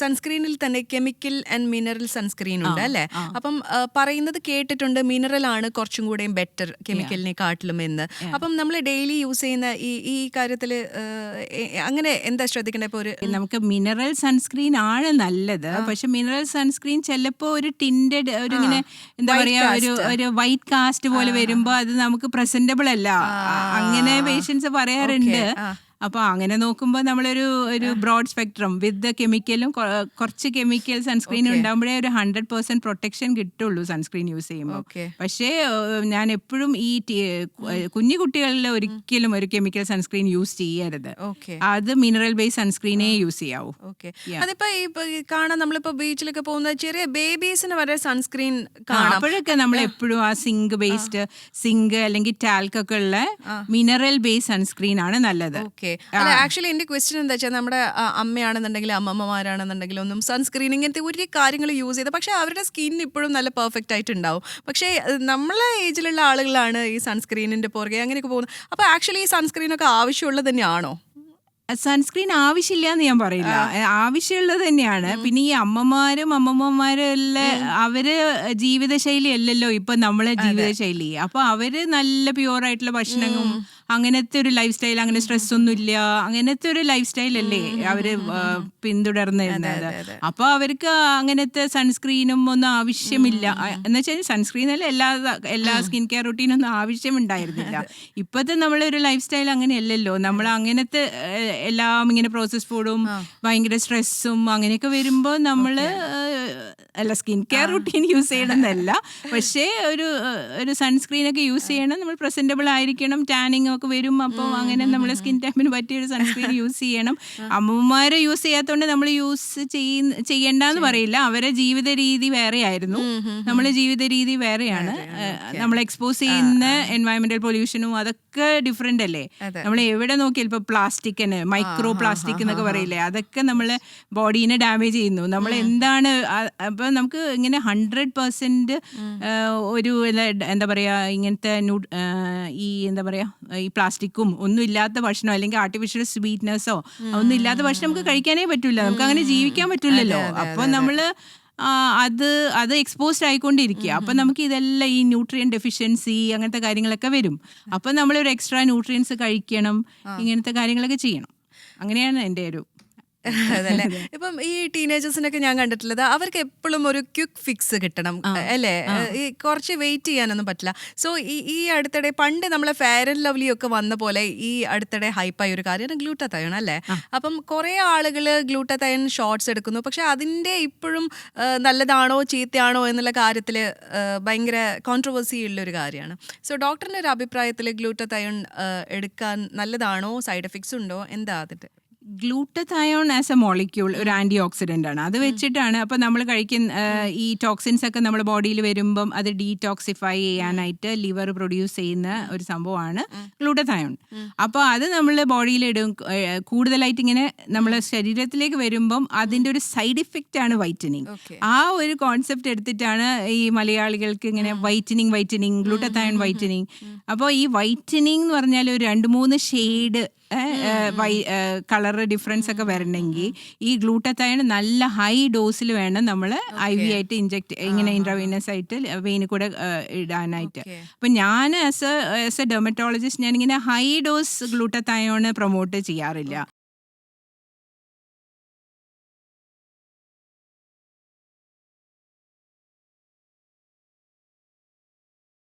സൺസ്ക്രീനിൽ തന്നെ chemical and mineral sunscreen ഉണ്ട് അല്ലേ? അപ്പം പറയുന്നത് കേട്ടിട്ടുണ്ട് മിനറൽ ആണ് കുറച്ചും കൂടെ ബെറ്റർ കെമിക്കലിനെ കാട്ടിലും എന്ന്. അപ്പം നമ്മൾ ഡെയിലി യൂസ് ചെയ്യുന്ന ഈ കാര്യത്തിൽ അങ്ങനെ എന്താ ശ്രദ്ധിക്കേണ്ടത്? ഇപ്പോൾ നമുക്ക് മിനറൽ സൺസ്ക്രീൻ ആണ് നല്ലത്. പക്ഷെ മിനറൽ സൺസ്ക്രീൻ ചിലപ്പോ ഒരു ടിൻഡഡ് ഒരു ഇങ്ങനെ എന്താ പറയാ ഒരു വൈറ്റ് കാസ്റ്റ് പോലെ വരുമ്പോ അത് നമുക്ക് പ്രസന്റബിൾ അല്ല, അങ്ങനെ പേഷ്യൻസ് പറയാറുണ്ട്. അപ്പൊ അങ്ങനെ നോക്കുമ്പോൾ നമ്മളൊരു ബ്രോഡ് സ്പെക്ട്രം വിത്ത് കെമിക്കലും കുറച്ച് കെമിക്കൽ സൺസ്ക്രീൻ ഉണ്ടാകുമ്പോഴേ ഒരു 100% പ്രൊട്ടക്ഷൻ കിട്ടുള്ളൂ സൺസ്ക്രീൻ യൂസ് ചെയ്യുമ്പോൾ. പക്ഷേ ഞാൻ എപ്പോഴും ഈ കുഞ്ഞു കുട്ടികളിൽ ഒരിക്കലും ഒരു കെമിക്കൽ സൺസ്ക്രീൻ യൂസ് ചെയ്യരുത്. അത് മിനറൽ ബേസ്ഡ് സൺസ്ക്രീനേ യൂസ് ചെയ്യാവൂ. അതിപ്പോ കാണാൻ നമ്മളിപ്പോ ബീച്ചിലൊക്കെ പോകുന്ന ചെറിയ ബേബീസിന് വരെ സൺസ്ക്രീൻ അപ്പോഴൊക്കെ നമ്മൾ എപ്പോഴും ആ സിങ്ക് അല്ലെങ്കിൽ ടാൽക്ക് ഒക്കെ ഉള്ള മിനറൽ ബേസ്ഡ് സൺസ്ക്രീൻ ആണ് നല്ലത്. അല്ല, ആക്ച്വലി എന്റെ ക്വസ്റ്റ്യൻ എന്താ വെച്ചാൽ നമ്മുടെ അമ്മയാണെന്നുണ്ടെങ്കിലും അമ്മമ്മമാരാണെന്നുണ്ടെങ്കിലും ഒന്നും സൺസ്ക്രീൻ ഇങ്ങനത്തെ ഒരു കാര്യങ്ങൾ യൂസ് ചെയ്ത് പക്ഷെ അവരുടെ സ്കിൻ ഇപ്പോഴും നല്ല പെർഫെക്റ്റ് ആയിട്ടുണ്ടാവും. പക്ഷേ നമ്മളെ ഏജിലുള്ള ആളുകളാണ് ഈ സൺസ്ക്രീനിന്റെ പുറകെ അങ്ങനെയൊക്കെ പോകുന്നത്. അപ്പൊ ആക്ച്വലി ഈ സൺസ്ക്രീനൊക്കെ ആവശ്യമുള്ളത് തന്നെയാണോ? സൺസ്ക്രീൻ ആവശ്യമില്ല എന്ന് ഞാൻ പറയില്ല, ആവശ്യമുള്ളത് തന്നെയാണ്. പിന്നെ ഈ അമ്മമ്മമാരും എല്ലാം അവര് ജീവിതശൈലി അല്ലല്ലോ ഇപ്പൊ നമ്മളെ ജീവിതശൈലി. അപ്പൊ അവര് നല്ല പ്യൂർ ആയിട്ടുള്ള ഭക്ഷണവും അങ്ങനത്തെ ഒരു ലൈഫ് സ്റ്റൈൽ, അങ്ങനെ സ്ട്രെസ് ഒന്നും ഇല്ല, അങ്ങനത്തെ ഒരു ലൈഫ് സ്റ്റൈൽ അല്ലേ അവര് പിന്തുടർന്നിരുന്നത്. അപ്പൊ അവർക്ക് അങ്ങനത്തെ സൺസ്ക്രീനും ഒന്നും ആവശ്യമില്ല. എന്ന് വെച്ചാൽ സൺസ്ക്രീൻ അല്ല, എല്ലാ സ്കിൻ കെയർ റൂട്ടീനൊന്നും ആവശ്യമുണ്ടായിരുന്നില്ല. ഇപ്പത്തെ നമ്മളൊരു ലൈഫ് സ്റ്റൈൽ അങ്ങനെയല്ലല്ലോ. നമ്മൾ അങ്ങനത്തെ എല്ലാം ഇങ്ങനെ പ്രോസസ് ഫുഡും ഭയങ്കര സ്ട്രെസ്സും അങ്ങനെയൊക്കെ വരുമ്പോൾ നമ്മള് സ്കിൻ കെയർ റൂട്ടീൻ യൂസ് ചെയ്യണമെന്നല്ല, പക്ഷേ ഒരു സൺസ്ക്രീൻ ഒക്കെ യൂസ് ചെയ്യണം. നമ്മൾ പ്രസന്റബിൾ ആയിരിക്കണം, ടാനിങ് ഒക്കെ വരും. അപ്പം അങ്ങനെ നമ്മളെ സ്കിൻ ടൈപ്പിന് പറ്റിയ ഒരു സൺസ്ക്രീൻ യൂസ് ചെയ്യണം. അമ്മമാരെ യൂസ് ചെയ്യാത്തതുകൊണ്ട് നമ്മൾ യൂസ് ചെയ്യണ്ടെന്ന് പറയില്ല. അവരെ ജീവിത രീതി വേറെ ആയിരുന്നു, നമ്മളെ ജീവിത രീതി വേറെയാണ്. നമ്മൾ എക്സ്പോസ് ചെയ്യുന്ന എൻവയറമെന്റൽ പൊല്യൂഷനും അതൊക്കെ ഡിഫറെന്റ് അല്ലേ. നമ്മൾ എവിടെ നോക്കിയാൽ ഇപ്പൊ പ്ലാസ്റ്റിക്കിന് മൈക്രോ പ്ലാസ്റ്റിക് എന്നൊക്കെ പറയില്ലേ, അതൊക്കെ നമ്മളെ ബോഡീനെ ഡാമേജ് ചെയ്യുന്നു. നമ്മൾ എന്താണ് അപ്പൊ നമുക്ക് ഇങ്ങനെ 100% ഒരു എന്താ പറയാ ഇങ്ങനത്തെ ഈ എന്താ പറയാ ഈ പ്ലാസ്റ്റിക്കും ഒന്നും ഇല്ലാത്ത ഭക്ഷണം അല്ലെങ്കിൽ ആർട്ടിഫിഷ്യൽ സ്വീറ്റ്നെസ്സോ ഒന്നും ഇല്ലാത്ത ഭക്ഷണം നമുക്ക് കഴിക്കാനേ പറ്റില്ല, നമുക്ക് അങ്ങനെ ജീവിക്കാൻ പറ്റില്ലല്ലോ. അപ്പൊ നമ്മള് അത് എക്സ്പോസ്ഡ് ആയിക്കൊണ്ടിരിക്കുക. അപ്പൊ നമുക്ക് ഇതെല്ലാം ഈ ന്യൂട്രിയൻ ഡെഫിഷ്യൻസി അങ്ങനത്തെ കാര്യങ്ങളൊക്കെ വരും. അപ്പൊ നമ്മളൊരു എക്സ്ട്രാ ന്യൂട്രിയൻസ് കഴിക്കണം, ഇങ്ങനത്തെ കാര്യങ്ങളൊക്കെ ചെയ്യണം. അങ്ങനെയാണ് എൻ്റെ ഒരു അതല്ലേ. ഇപ്പം ഈ ടീനേജേഴ്സിനൊക്കെ ഞാൻ കണ്ടിട്ടുള്ളത് അവർക്ക് എപ്പോഴും ഒരു ക്വിക്ക് ഫിക്സ് കിട്ടണം അല്ലേ, ഈ കുറച്ച് വെയിറ്റ് ചെയ്യാനൊന്നും പറ്റില്ല. സോ ഈ അടുത്തിടെ പണ്ട് നമ്മളെ ഫെയർ ആൻഡ് ലവ്ലി ഒക്കെ വന്ന പോലെ ഈ അടുത്തിടെ ഹൈപ്പായ ഒരു കാര്യമാണ് ഗ്ലൂട്ടതയോൺ അല്ലേ. അപ്പം കുറേ ആളുകൾ ഗ്ലൂട്ടതയോൺ ഷോർട്സ് എടുക്കുന്നു. പക്ഷെ അതിൻ്റെ ഇപ്പോഴും നല്ലതാണോ ചീത്തയാണോ എന്നുള്ള കാര്യത്തിൽ ഭയങ്കര കോൺട്രവേഴ്സി ഉള്ളൊരു കാര്യമാണ്. സോ ഡോക്ടറിൻ്റെ ഒരു അഭിപ്രായത്തിൽ ഗ്ലൂട്ടതയോൺ എടുക്കാൻ നല്ലതാണോ, സൈഡ് എഫക്ട്സ് ഉണ്ടോ, എന്താ അതിൻ്റെ? ഗ്ലൂട്ടതയോൺ ആസ് എ മോളിക്യൂൾ ഒരു ആന്റി ഓക്സിഡന്റ് ആണ്. അത് വെച്ചിട്ടാണ് അപ്പൊ നമ്മൾ കഴിക്കുന്ന ഈ ടോക്സിൻസ് ഒക്കെ നമ്മുടെ ബോഡിയിൽ വരുമ്പം അത് ഡീടോക്സിഫൈ ചെയ്യാനായിട്ട് ലിവർ പ്രൊഡ്യൂസ് ചെയ്യുന്ന ഒരു സംഭവമാണ് ഗ്ലൂട്ടതയോൺ. അപ്പൊ അത് നമ്മൾ ബോഡിയിൽ ഇടും. കൂടുതലായിട്ട് ഇങ്ങനെ നമ്മളെ ശരീരത്തിലേക്ക് വരുമ്പം അതിന്റെ ഒരു സൈഡ് ഇഫക്റ്റ് ആണ് വൈറ്റനിങ്. ആ ഒരു കോൺസെപ്റ്റ് എടുത്തിട്ടാണ് ഈ മലയാളികൾക്ക് ഇങ്ങനെ വൈറ്റനിങ് ഗ്ലൂട്ടതയോൺ വൈറ്റനിങ്. അപ്പോൾ ഈ വൈറ്റനിങ് എന്ന് പറഞ്ഞാൽ ഒരു 2-3 ഷെയ്ഡ് കളർ ഡിഫറൻസ് ഒക്കെ വരണമെങ്കിൽ ഈ ഗ്ലൂട്ടതയോൺ നല്ല ഹൈ ഡോസിൽ വേണം നമ്മൾ IV ആയിട്ട് ഇഞ്ചെക്ട് ഇങ്ങനെ ഇൻട്രാവീനസ് ആയിട്ട് വെയിനിൽ കൂടെ ഇടാനായിട്ട്. അപ്പം ഞാൻ ആസ് എ ഡെർമറ്റോളജിസ്റ്റ് ഞാനിങ്ങനെ ഹൈ ഡോസ് ഗ്ലൂട്ടതയോൺ പ്രൊമോട്ട് ചെയ്യാറില്ല.